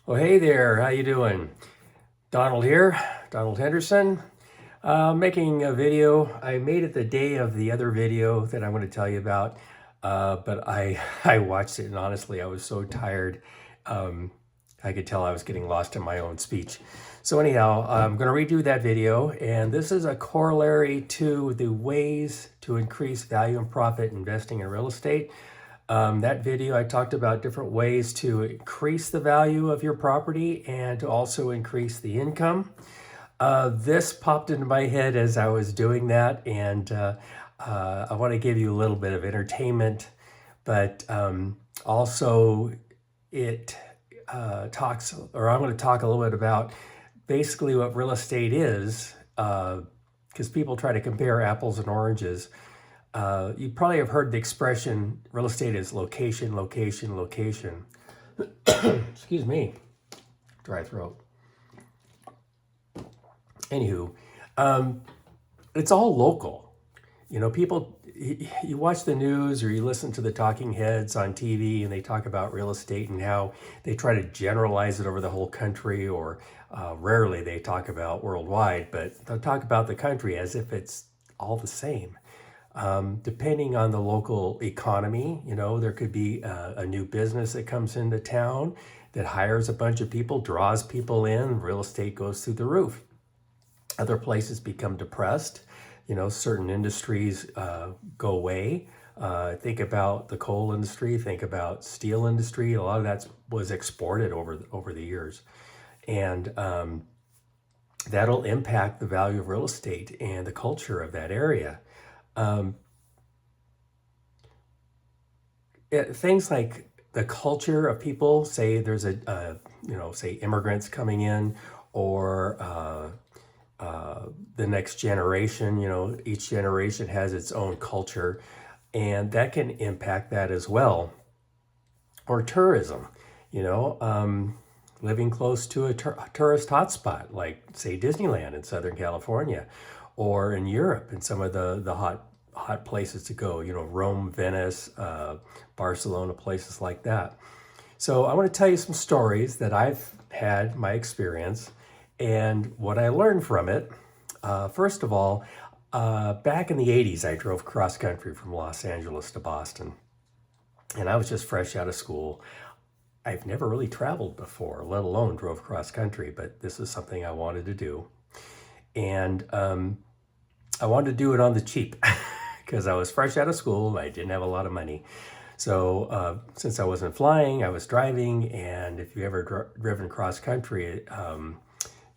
Well, hey there, how you doing? Donald here, Donald Henderson. Making a video. I made it the day of the other video that I'm going to tell you about, but I watched it and honestly I was so tired. Um, I could tell I was getting lost in my own speech. So anyhow, I'm going to redo that video, and this is a corollary to the ways to increase value and profit investing in real estate. That video, I talked about different ways to increase the value of your property and to also increase the income. This popped into my head as I was doing that, and I want to give you a little bit of entertainment, but also it talks, or I'm going to talk a little bit about basically what real estate is, because people try to compare apples and oranges. You probably have heard the expression real estate is location, location, location. Excuse me, dry throat. Anywho, it's all local. You know, people, you watch the news or you listen to the talking heads on TV and they talk about real estate and how they try to generalize it over the whole country, or rarely they talk about worldwide, but they'll talk about the country as if it's all the same. Depending on the local economy, you know, there could be a new business that comes into town that hires a bunch of people, draws people in, real estate goes through the roof. Other places become depressed, you know, certain industries go away. Think about the coal industry, think about steel industry. A lot of that was exported over the years. And that'll impact the value of real estate and the culture of that area. Things like the culture of people, say there's say immigrants coming in, or the next generation, you know, each generation has its own culture, and that can impact that as well. Or tourism, you know, living close to a tourist hotspot, like say Disneyland in Southern California, or in Europe in some of the hot places to go, you know, Rome, Venice, Barcelona, places like that. So I want to tell you some stories that I've had, my experience, and what I learned from it. First of all, back in the 80s, I drove cross country from Los Angeles to Boston, and I was just fresh out of school. I've never really traveled before, let alone drove cross country, but this is something I wanted to do. And I wanted to do it on the cheap because I was fresh out of school and I didn't have a lot of money. So since I wasn't flying, I was driving, and if you ever driven cross country,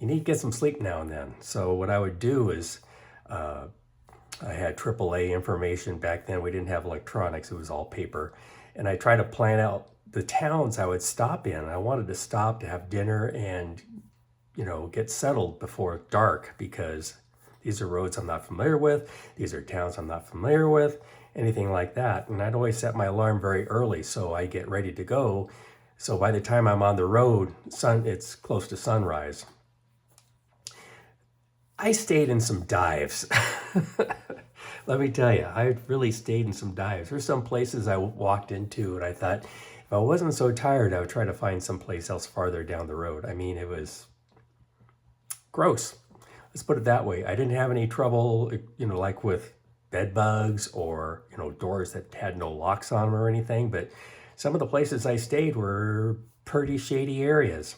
you need to get some sleep now and then. So what I would do is I had AAA information back then. We didn't have electronics. It was all paper. And I tried to plan out the towns I would stop in. I wanted to stop to have dinner and, you know, get settled before dark, because these are roads I'm not familiar with. These are towns I'm not familiar with, anything like that. And I'd always set my alarm very early so I get ready to go. So by the time I'm on the road, it's close to sunrise. I stayed in some dives. Let me tell you, I really stayed in some dives. There's some places I walked into and I thought, if I wasn't so tired, I would try to find someplace else farther down the road. I mean, it was gross. Let's put it that way. I didn't have any trouble, you know, like with bed bugs or, you know, doors that had no locks on them or anything. But some of the places I stayed were pretty shady areas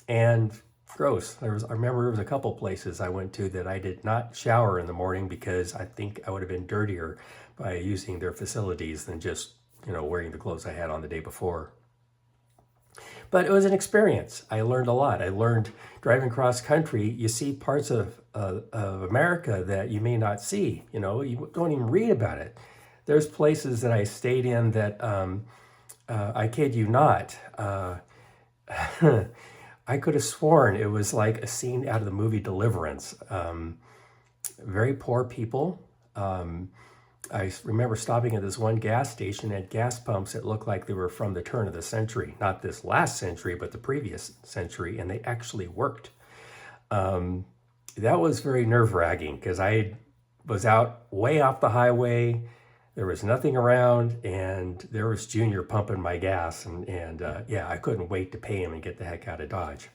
and gross. I remember there was a couple places I went to that I did not shower in the morning because I think I would have been dirtier by using their facilities than just, you know, wearing the clothes I had on the day before. But it was an experience. I learned a lot. I learned driving cross country, you see parts of America that you may not see. You know, you don't even read about it. There's places that I stayed in that, I kid you not, I could have sworn it was like a scene out of the movie Deliverance. Very poor people. I remember stopping at this one gas station at gas pumps that looked like they were from the turn of the century. Not this last century, but the previous century, and they actually worked. That was very nerve-wracking because I was out way off the highway. There was nothing around, and there was Junior pumping my gas, and yeah, I couldn't wait to pay him and get the heck out of Dodge.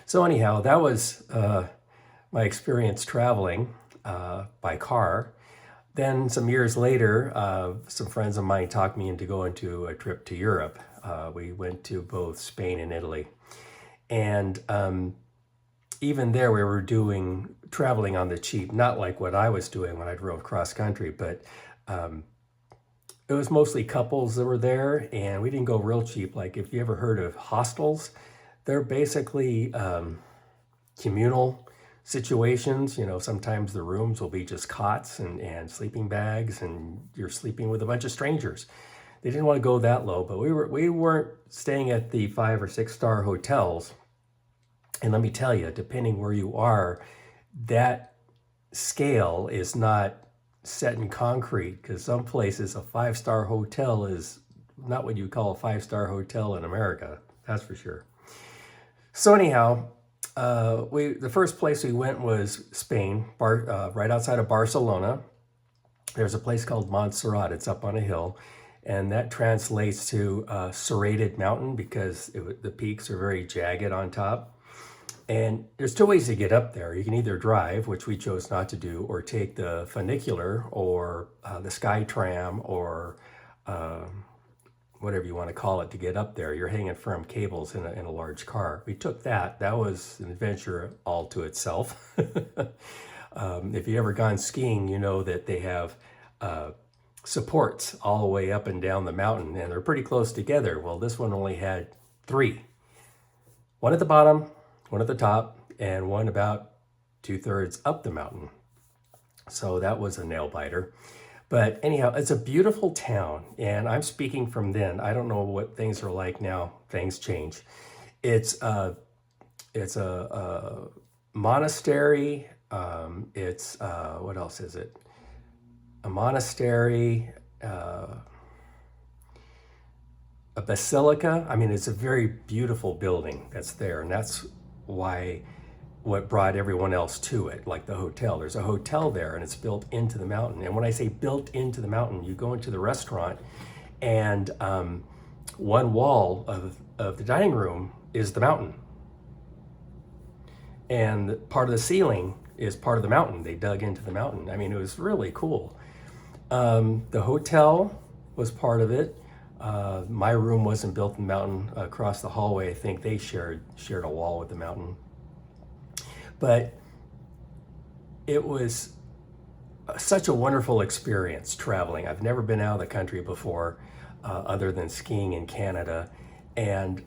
So anyhow, that was my experience traveling by car. Then some years later, some friends of mine talked me into going to a trip to Europe. We went to both Spain and Italy. And even there, we were doing traveling on the cheap, not like what I was doing when I drove cross country, but it was mostly couples that were there, and we didn't go real cheap. Like, if you ever heard of hostels, they're basically communal situations. You know, sometimes the rooms will be just cots and sleeping bags, and you're sleeping with a bunch of strangers. They didn't want to go that low, but we weren't staying at the 5 or 6 star hotels. And let me tell you, depending where you are, that scale is not set in concrete, because some places a 5 star hotel is not what you call a 5 star hotel in America. That's for sure. So anyhow, the first place we went was Spain, right outside of Barcelona. There's a place called Montserrat. It's up on a hill, and that translates to serrated mountain because the peaks are very jagged on top. And there's 2 ways to get up there. You can either drive, which we chose not to do, or take the funicular or the sky tram or whatever you want to call it to get up there. You're hanging from cables in a large car. We took that. That was an adventure all to itself. If you ever gone skiing, you know that they have supports all the way up and down the mountain, and they're pretty close together. Well, this one only had 3. One at the bottom, one at the top, and one about 2/3 up the mountain. So that was a nail biter. But anyhow, it's a beautiful town, and I'm speaking from then. I don't know what things are like now. Things change. It's a monastery. It's what else is it? A monastery, a basilica. I mean, it's a very beautiful building that's there, and that's what brought everyone else to it, like the hotel. There's a hotel there, and it's built into the mountain. And when I say built into the mountain, you go into the restaurant, and one wall of the dining room is the mountain, and part of the ceiling is part of the mountain. They dug into the mountain. I mean, it was really cool. The hotel was part of it. My room wasn't built in the mountain. Across the hallway, I think they shared a wall with the mountain. But it was such a wonderful experience traveling. I've never been out of the country before, other than skiing in Canada. And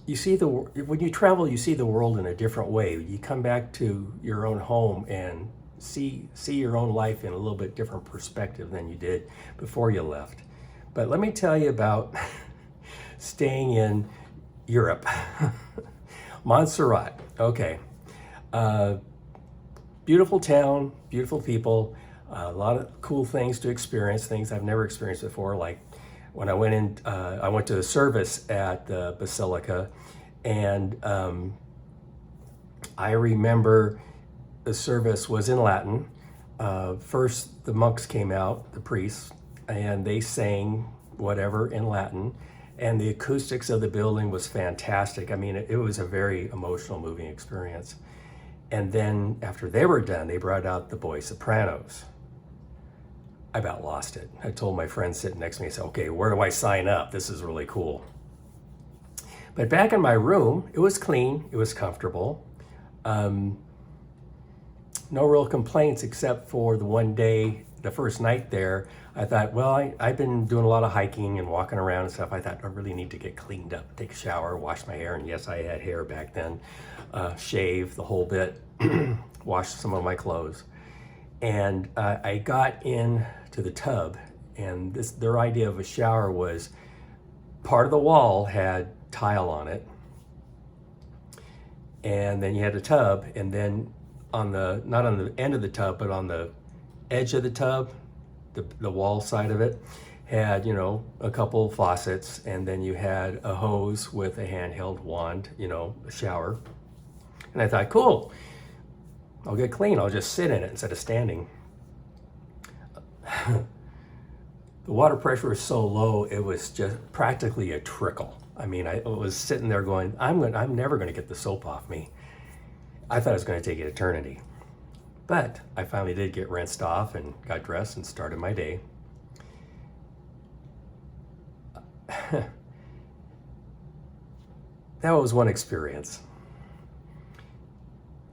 you see when you travel, you see the world in a different way. You come back to your own home and see your own life in a little bit different perspective than you did before you left. But let me tell you about staying in Europe. Montserrat. Okay. Beautiful town, beautiful people, a lot of cool things to experience, things I've never experienced before. Like when I went in, I went to a service at the Basilica, and I remember the service was in Latin. First, the monks came out, the priests, and they sang whatever in Latin, and the acoustics of the building was fantastic. I mean, it was a very emotional, moving experience. And then after they were done, they brought out the boy sopranos. I about lost it. I told my friend sitting next to me, I said, okay, where do I sign up? This is really cool. But back in my room, it was clean, it was comfortable. No real complaints except for the one day, the first night there, I thought, well, I've been doing a lot of hiking and walking around and stuff. I thought I really need to get cleaned up, take a shower, wash my hair. And yes, I had hair back then. Shave the whole bit, wash some of my clothes. And I got into the tub, and their idea of a shower was part of the wall had tile on it. And then you had a tub, and then not on the end of the tub, but on the edge of the tub, the wall side of it, had, a couple faucets, and then you had a hose with a handheld wand, a shower. And I thought, cool, I'll get clean. I'll just sit in it instead of standing. The water pressure was so low, it was just practically a trickle. I mean, I was sitting there going, I'm never going to get the soap off me. I thought it was going to take an eternity. But I finally did get rinsed off and got dressed and started my day. That was one experience.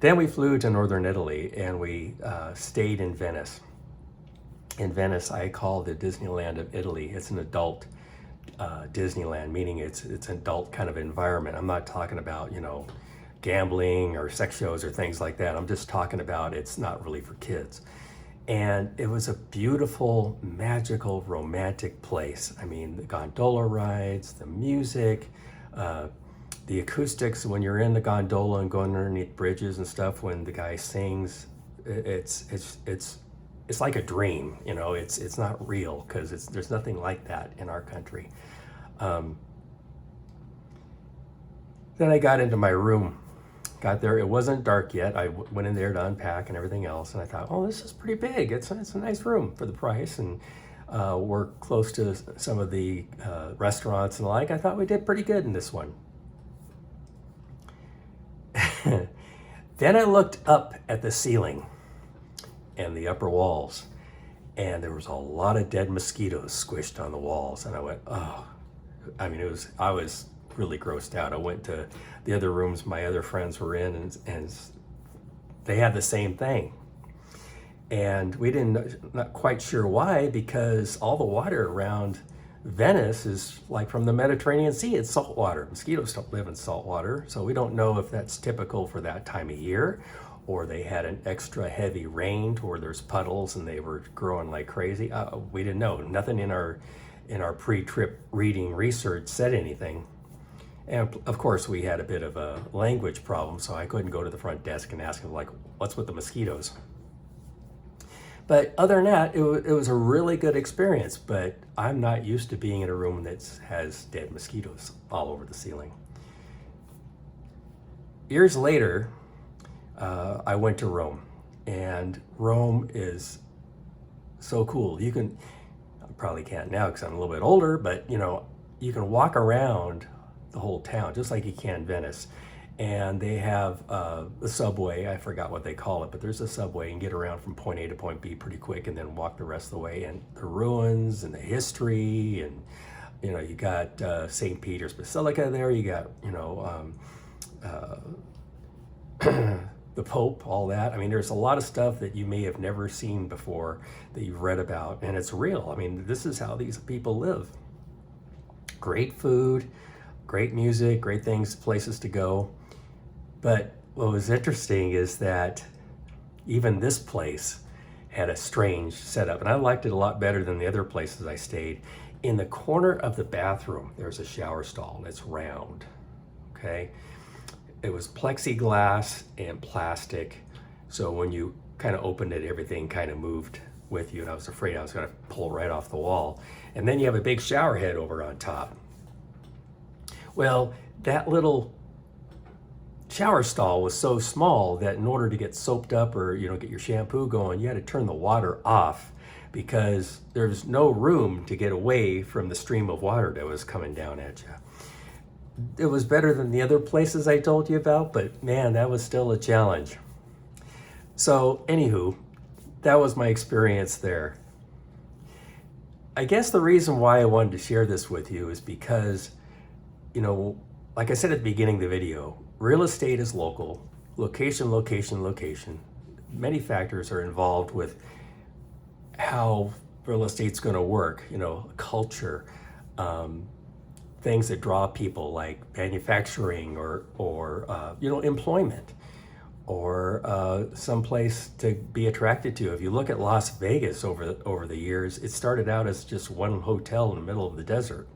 Then we flew to northern Italy and we stayed in Venice. In Venice, I call the Disneyland of Italy. It's an adult Disneyland, meaning it's an adult kind of environment. I'm not talking about, gambling or sex shows or things like that. I'm just talking about it's not really for kids. And it was a beautiful, magical, romantic place. I mean, the gondola rides, the music, the acoustics when you're in the gondola and going underneath bridges and stuff. When the guy sings, it's like a dream. It's not real because there's nothing like that in our country. Then I got into my room. Got there, it wasn't dark yet. I went in there to unpack and everything else, and I thought, oh, this is pretty big. It's a nice room for the price, and we're close to some of the restaurants and the like. I thought we did pretty good in this one. Then I looked up at the ceiling and the upper walls, and there was a lot of dead mosquitoes squished on the walls, and I went, oh. I mean, I was really grossed out. I went to the other rooms my other friends were in, and they had the same thing. And we not quite sure why, because all the water around Venice is like from the Mediterranean Sea. It's salt water. Mosquitoes don't live in salt water, so we don't know if that's typical for that time of year, or they had an extra heavy rain to where there's puddles and they were growing like crazy. We didn't know. Nothing in our pre-trip reading research said anything. And of course, we had a bit of a language problem, so I couldn't go to the front desk and ask them, like, what's with the mosquitoes? But other than that, it was a really good experience, but I'm not used to being in a room that has dead mosquitoes all over the ceiling. Years later, I went to Rome, and Rome is so cool. I probably can't now because I'm a little bit older, but you can walk around the whole town just like you can Venice. And they have the subway. I forgot what they call it, but there's a subway and get around from point A to point B pretty quick, and then walk the rest of the way. And the ruins and the history, and you got St. Peter's Basilica there. You got the Pope, all that. I mean, there's a lot of stuff that you may have never seen before that you've read about, and it's real. I mean, this is how these people live. Great food, great music, great things, places to go. But what was interesting is that even this place had a strange setup, and I liked it a lot better than the other places I stayed. In the corner of the bathroom, there's a shower stall, and it's round, okay? It was plexiglass and plastic, so when you kind of opened it, everything kind of moved with you, and I was afraid I was going to pull right off the wall. And then you have a big shower head over on top. Well, that little shower stall was so small that in order to get soaped up or get your shampoo going, you had to turn the water off because there's no room to get away from the stream of water that was coming down at you. It was better than the other places I told you about, but man, that was still a challenge. So anywho, that was my experience there. I guess the reason why I wanted to share this with you is because, like I said at the beginning of the video, real estate is local, location, location, location. Many factors are involved with how real estate's going to work, culture, things that draw people like manufacturing or employment, or some place to be attracted to. If you look at Las Vegas over the years, it started out as just one hotel in the middle of the desert.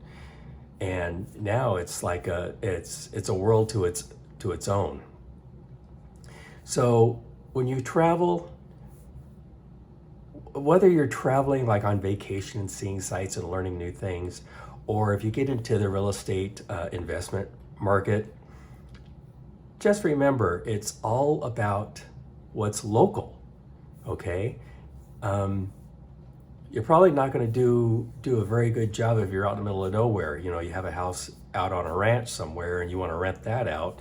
And now it's like it's a world to its own. So when you travel, whether you're traveling like on vacation and seeing sights and learning new things, or if you get into the real estate investment market, just remember it's all about what's local, okay? you're probably not going to do a very good job if you're out in the middle of nowhere. You know, you have a house out on a ranch somewhere and you want to rent that out.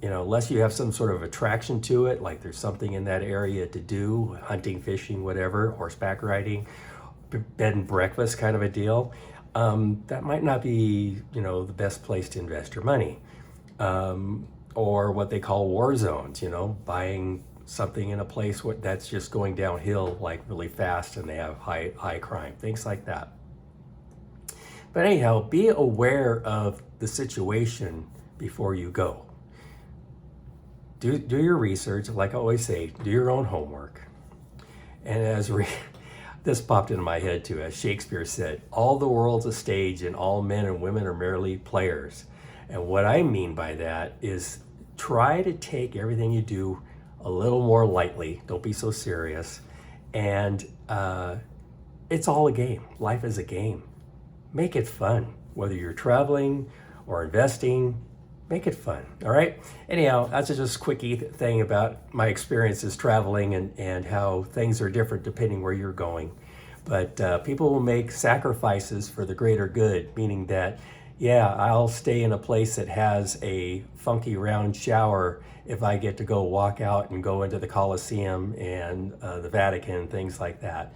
You know, unless you have some sort of attraction to it, like there's something in that area to do, hunting, fishing, whatever, horseback riding, bed and breakfast kind of a deal, that might not be, you know, the best place to invest your money. Or what they call war zones, you know, buying something in a place that's just going downhill like really fast and they have high crime, things like that. But anyhow, be aware of the situation before you go. Do your research, like I always say, do your own homework. And this popped into my head too, as Shakespeare said, all the world's a stage and all men and women are merely players. And what I mean by that is try to take everything you do a little more lightly. Don't be so serious. And it's all a game. Life is a game. Make it fun. Whether you're traveling or investing, make it fun. All right? Anyhow, that's just a quickie thing about my experiences traveling and how things are different depending where you're going. But people will make sacrifices for the greater good, meaning that, yeah, I'll stay in a place that has a funky round shower if I get to go walk out and go into the Colosseum and the Vatican, things like that.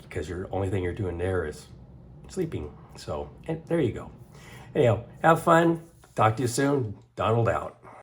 Because the only thing you're doing there is sleeping. So, and there you go. Anyhow, have fun. Talk to you soon. Donald out.